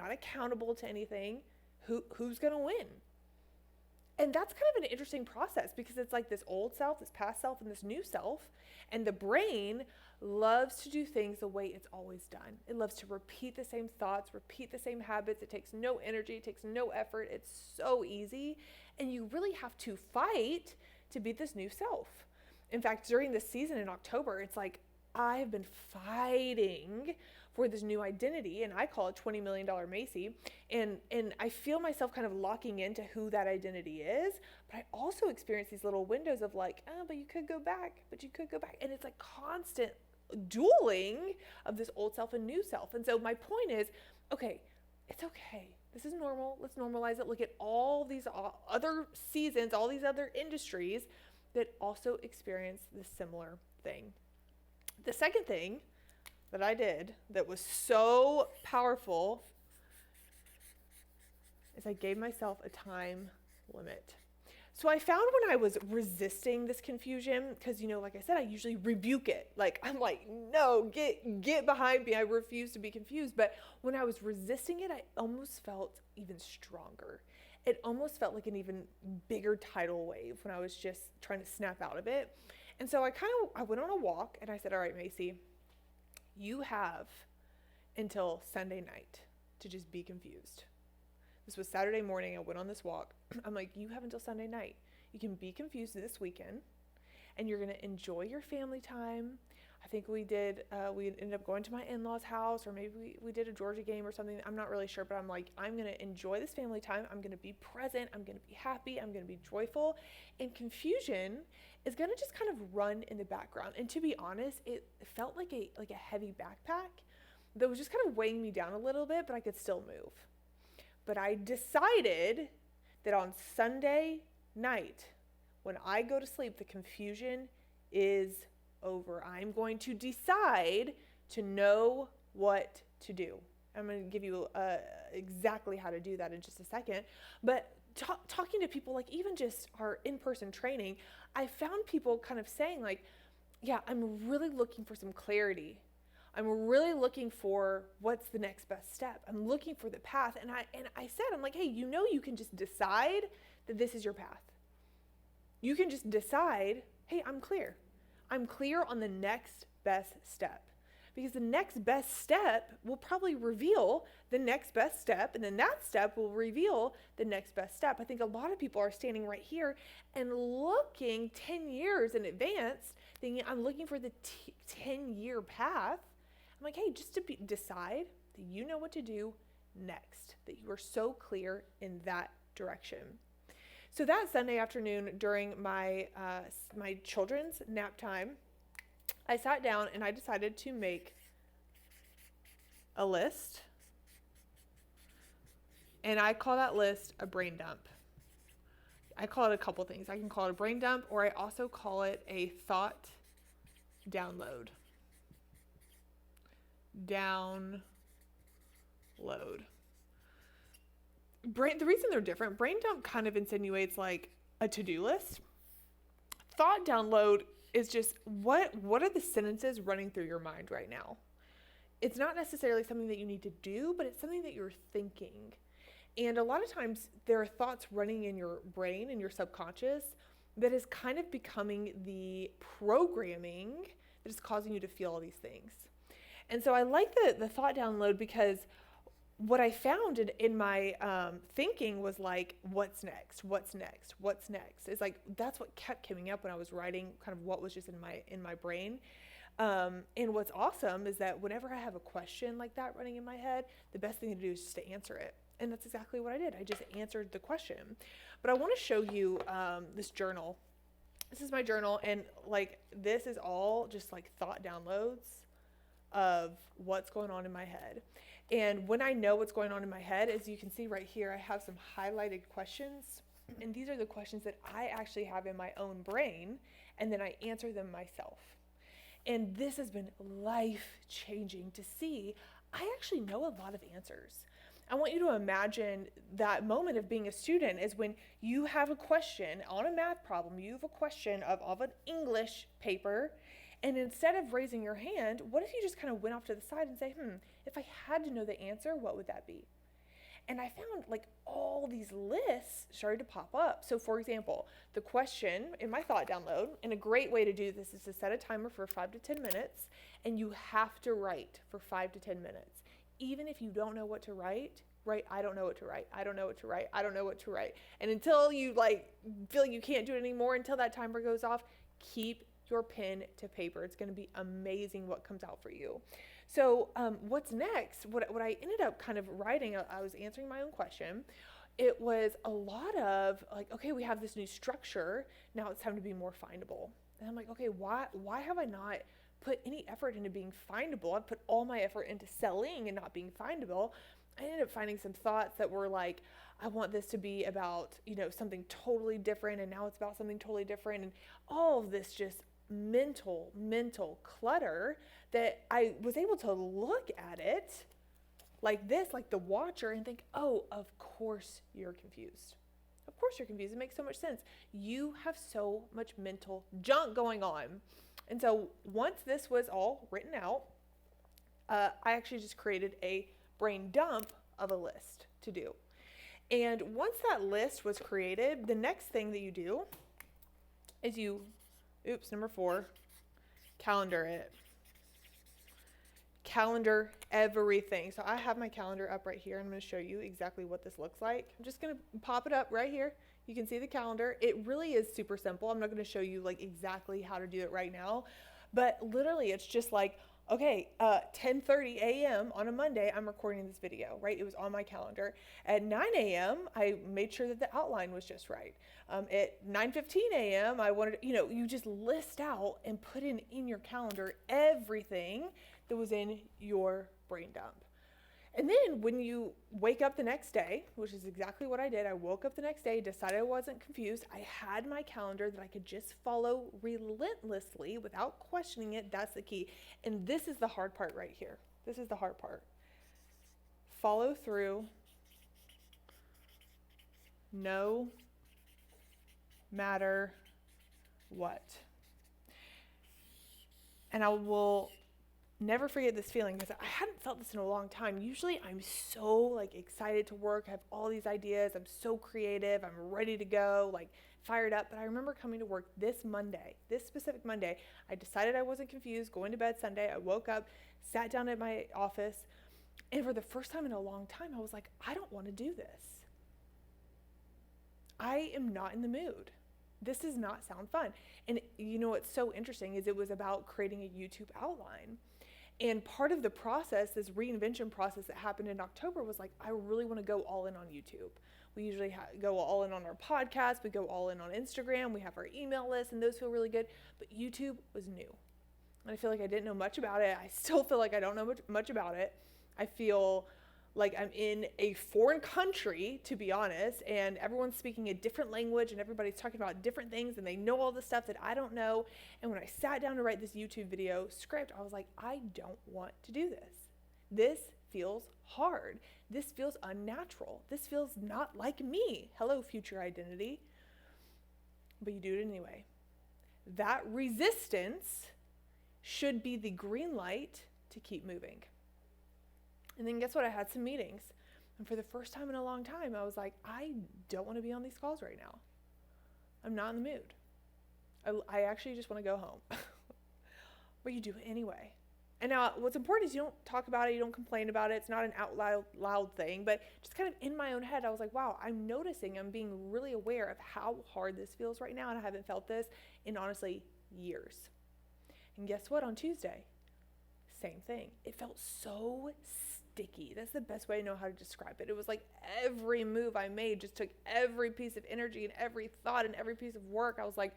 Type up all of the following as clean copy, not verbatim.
not accountable to anything, who's going to win? And that's kind of an interesting process because it's like this old self, this past self, and this new self. And the brain loves to do things the way it's always done. It loves to repeat the same thoughts, repeat the same habits. It takes no energy, it takes no effort. It's so easy. And you really have to fight to be this new self. In fact, during this season in October, it's like I've been fighting for this new identity, and I call it $20 million Macy. And I feel myself kind of locking into who that identity is, but I also experience these little windows of like, oh, but you could go back, but you could go back. And it's like constant dueling of this old self and new self. And so my point is, okay, it's okay. This is normal. Let's normalize it. Look at all these other seasons, all these other industries that also experience this similar thing. The second thing that I did that was so powerful is I gave myself a time limit. So I found when I was resisting this confusion, because, like I said, I usually rebuke it. Like, I'm like, no, get behind me. I refuse to be confused. But when I was resisting it, I almost felt even stronger. It almost felt like an even bigger tidal wave when I was just trying to snap out of it. And so I went on a walk and I said, all right, Macy, you have until Sunday night to just be confused. This was Saturday morning. I went on this walk. I'm like, you have until Sunday night. You can be confused this weekend and you're going to enjoy your family time. I think we ended up going to my in-laws' house, or maybe we did a Georgia game or something. I'm not really sure, but I'm like, I'm going to enjoy this family time. I'm going to be present. I'm going to be happy. I'm going to be joyful. And confusion is going to just kind of run in the background. And to be honest, it felt like a heavy backpack that was just kind of weighing me down a little bit, but I could still move. But I decided that on Sunday night, when I go to sleep, the confusion is over. I'm going to decide to know what to do. I'm going to give you exactly how to do that in just a second. But talking to people, like even just our in-person training, I found people kind of saying like, yeah, I'm really looking for some clarity. I'm really looking for what's the next best step. I'm looking for the path. And I said, I'm like, hey, you can just decide that this is your path. You can just decide, hey, I'm clear. I'm clear on the next best step. Because the next best step will probably reveal the next best step, and then that step will reveal the next best step. I think a lot of people are standing right here and looking 10 years in advance, thinking I'm looking for the 10-year path. I'm like, hey, just to decide that you know what to do next, that you are so clear in that direction. So that Sunday afternoon during my children's nap time, I sat down and I decided to make a list. And I call that list a brain dump. I call it a couple things. I can call it a brain dump, or I also call it a thought download. Download. The reason they're different, brain dump kind of insinuates like a to-do list. Thought download is just what are the sentences running through your mind right now? It's not necessarily something that you need to do, but it's something that you're thinking. And a lot of times there are thoughts running in your brain, in your subconscious, that is kind of becoming the programming that is causing you to feel all these things. And so I like the thought download because what I found in my thinking was like, what's next? What's next? What's next? It's like, that's what kept coming up when I was writing kind of what was just in my brain. And what's awesome is that whenever I have a question like that running in my head, the best thing to do is just to answer it. And that's exactly what I did. I just answered the question. But I want to show you this journal. This is my journal, and like this is all just like thought downloads of what's going on in my head. And when I know what's going on in my head, as you can see right here, I have some highlighted questions. And these are the questions that I actually have in my own brain, and then I answer them myself. And this has been life-changing to see. I actually know a lot of answers. I want you to imagine that moment of being a student is when you have a question on a math problem, you have a question of an English paper, and instead of raising your hand, what if you just kind of went off to the side and say, if I had to know the answer, what would that be? And I found like all these lists started to pop up. So for example, the question in my thought download, and a great way to do this is to set a timer for 5 to 10 minutes, and you have to write for 5 to 10 minutes. Even if you don't know what to write, I don't know what to write. I don't know what to write. I don't know what to write. And until you like feel like you can't do it anymore, until that timer goes off, keep your pen to paper. It's going to be amazing what comes out for you. So what's next? What I ended up kind of writing, I was answering my own question. It was a lot of like, okay, we have this new structure. Now it's time to be more findable. And I'm like, okay, why have I not put any effort into being findable? I've put all my effort into selling and not being findable. I ended up finding some thoughts that were like, I want this to be about, something totally different. And now it's about something totally different. And all of this just mental clutter that I was able to look at it like this, like the watcher, and think, oh, of course you're confused. Of course you're confused. It makes so much sense. You have so much mental junk going on. And so once this was all written out, I actually just created a brain dump of a list to do. And once that list was created, the next thing that you do is number 4, calendar it. Calendar everything. So I have my calendar up right here. I'm going to show you exactly what this looks like. I'm just going to pop it up right here. You can see the calendar. It really is super simple. I'm not going to show you like exactly how to do it right now, but literally it's just like, okay, 10:30 a.m. on a Monday, I'm recording this video, right? It was on my calendar. At 9 a.m., I made sure that the outline was just right. At 9:15 a.m., I wanted, you just list out and put in your calendar everything that was in your brain dump. And then when you wake up the next day, which is exactly what I did, I woke up the next day, decided I wasn't confused. I had my calendar that I could just follow relentlessly without questioning it. That's the key. And this is the hard part right here. This is the hard part. Follow through, no matter what. And I will never forget this feeling because I hadn't felt this in a long time. Usually I'm so like excited to work. I have all these ideas. I'm so creative. I'm ready to go, like fired up. But I remember coming to work this specific Monday. I decided I wasn't confused, going to bed Sunday. I woke up, sat down at my office. And for the first time in a long time, I was like, I don't want to do this. I am not in the mood. This does not sound fun. And what's so interesting is it was about creating a YouTube outline. And part of the process, this reinvention process that happened in October was like, I really want to go all in on YouTube. We usually go all in on our podcast. We go all in on Instagram. We have our email list and those feel really good. But YouTube was new. And I feel like I didn't know much about it. I still feel like I don't know much about it. I feel like I'm in a foreign country, to be honest, and everyone's speaking a different language and everybody's talking about different things and they know all the stuff that I don't know. And when I sat down to write this YouTube video script, I was like, I don't want to do this. This feels hard. This feels unnatural. This feels not like me. Hello, future identity. But you do it anyway. That resistance should be the green light to keep moving. And then guess what? I had some meetings. And for the first time in a long time, I was like, I don't want to be on these calls right now. I'm not in the mood. I actually just want to go home. But you do it anyway. And now what's important is you don't talk about it. You don't complain about it. It's not an out loud thing. But just kind of in my own head, I was like, wow, I'm being really aware of how hard this feels right now. And I haven't felt this in honestly years. And guess what? On Tuesday, same thing. It felt so sticky. That's the best way I know how to describe it. It was like every move I made just took every piece of energy and every thought and every piece of work. I was like,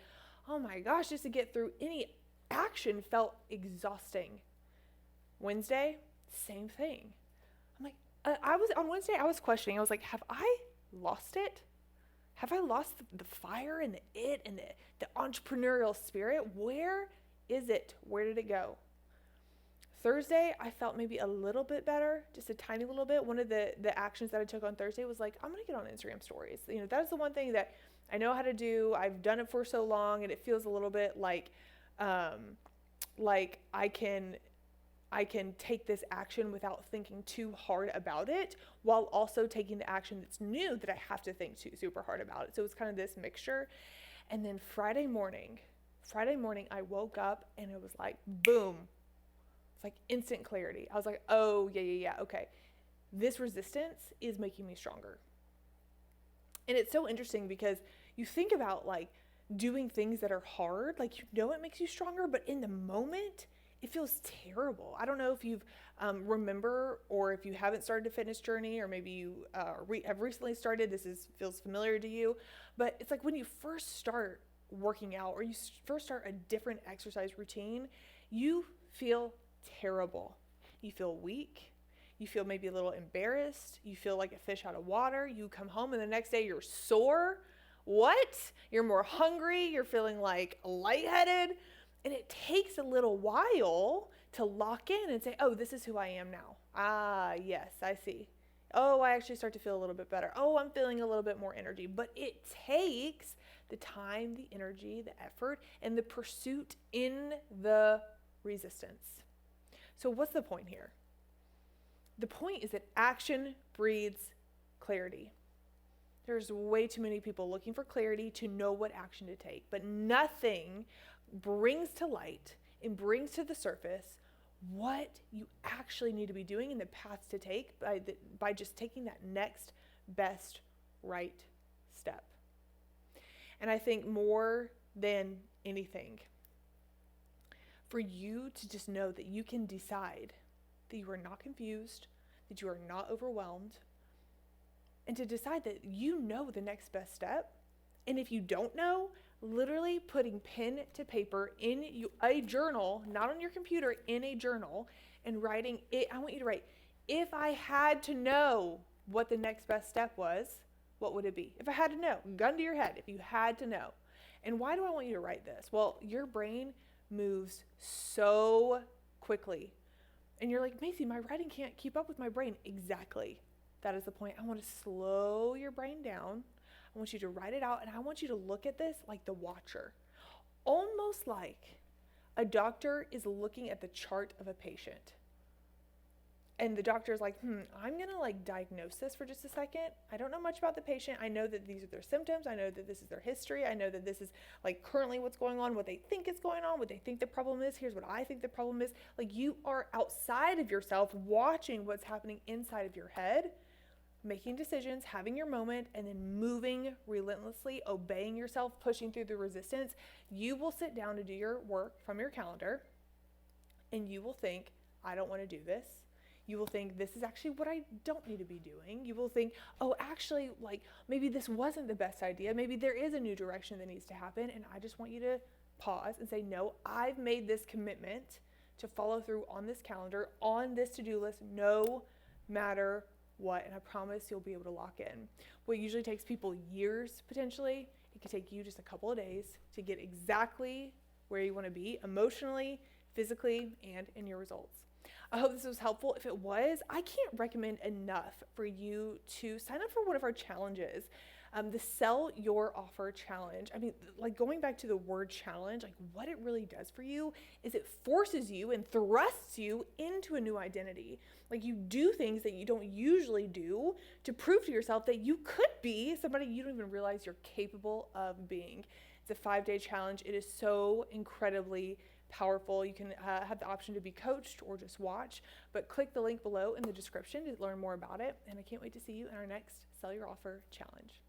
oh my gosh, just to get through any action felt exhausting. Wednesday, same thing. I'm like, on Wednesday, I was questioning. I was like, have I lost it? Have I lost the fire and the entrepreneurial spirit? Where is it? Where did it go? Thursday, I felt maybe a little bit better, just a tiny little bit. One of the actions that I took on Thursday was like, I'm going to get on Instagram stories. That is the one thing that I know how to do. I've done it for so long, and it feels a little bit like I can I can take this action without thinking too hard about it, while also taking the action that's new that I have to think super hard about it. So it's kind of this mixture. And then Friday morning, I woke up and it was like, boom. It's like instant clarity. I was like, oh, yeah, okay. This resistance is making me stronger. And it's so interesting because you think about like doing things that are hard, like it makes you stronger, but in the moment, it feels terrible. I don't know if you've remember, or if you haven't started a fitness journey, or maybe you have recently started, feels familiar to you, but it's like when you first start working out, or you first start a different exercise routine, you feel terrible. You feel weak. You feel maybe a little embarrassed. You feel like a fish out of water. You come home and the next day you're sore. What? You're more hungry. You're feeling like lightheaded. And it takes a little while to lock in and say, oh, this is who I am now. Ah, yes, I see. Oh, I actually start to feel a little bit better. Oh, I'm feeling a little bit more energy. But it takes the time, the energy, the effort, and the pursuit in the resistance. So what's the point here? The point is that action breeds clarity. There's way too many people looking for clarity to know what action to take, but nothing brings to light and brings to the surface what you actually need to be doing and the paths to take by just taking that next best right step. And I think more than anything, for you to just know that you can decide that you are not confused, that you are not overwhelmed, and to decide that you know the next best step. And if you don't know, literally putting pen to paper in a journal, not on your computer, in a journal, and writing it. I want you to write, if I had to know what the next best step was, what would it be? If I had to know, gun to your head, if you had to know. And why do I want you to write this? Well, your brain moves so quickly. And you're like, Macy, my writing can't keep up with my brain. Exactly. That is the point. I want to slow your brain down. I want you to write it out, and I want you to look at this like the watcher. Almost like a doctor is looking at the chart of a patient. And the doctor is like, I'm going to like diagnose this for just a second. I don't know much about the patient. I know that these are their symptoms. I know that this is their history. I know that this is like currently what's going on, what they think is going on, what they think the problem is. Here's what I think the problem is. Like, you are outside of yourself, watching what's happening inside of your head, making decisions, having your moment, and then moving relentlessly, obeying yourself, pushing through the resistance. You will sit down to do your work from your calendar, and you will think, I don't want to do this. You will think, this is actually what I don't need to be doing. You will think, oh, actually, like, maybe this wasn't the best idea. Maybe there is a new direction that needs to happen. And I just want you to pause and say, no, I've made this commitment to follow through on this calendar, on this to-do list, no matter what. And I promise you'll be able to lock in. What usually takes people years, potentially, it could take you just a couple of days to get exactly where you want to be emotionally, physically, and in your results. I hope this was helpful. If it was, I can't recommend enough for you to sign up for one of our challenges. The Sell Your Offer Challenge. I mean, like, going back to the word challenge, like, what it really does for you is it forces you and thrusts you into a new identity. Like, you do things that you don't usually do to prove to yourself that you could be somebody you don't even realize you're capable of being. It's a 5-day challenge. It is so incredibly powerful. You can have the option to be coached or just watch, but click the link below in the description to learn more about it. And I can't wait to see you in our next Sell Your Offer Challenge.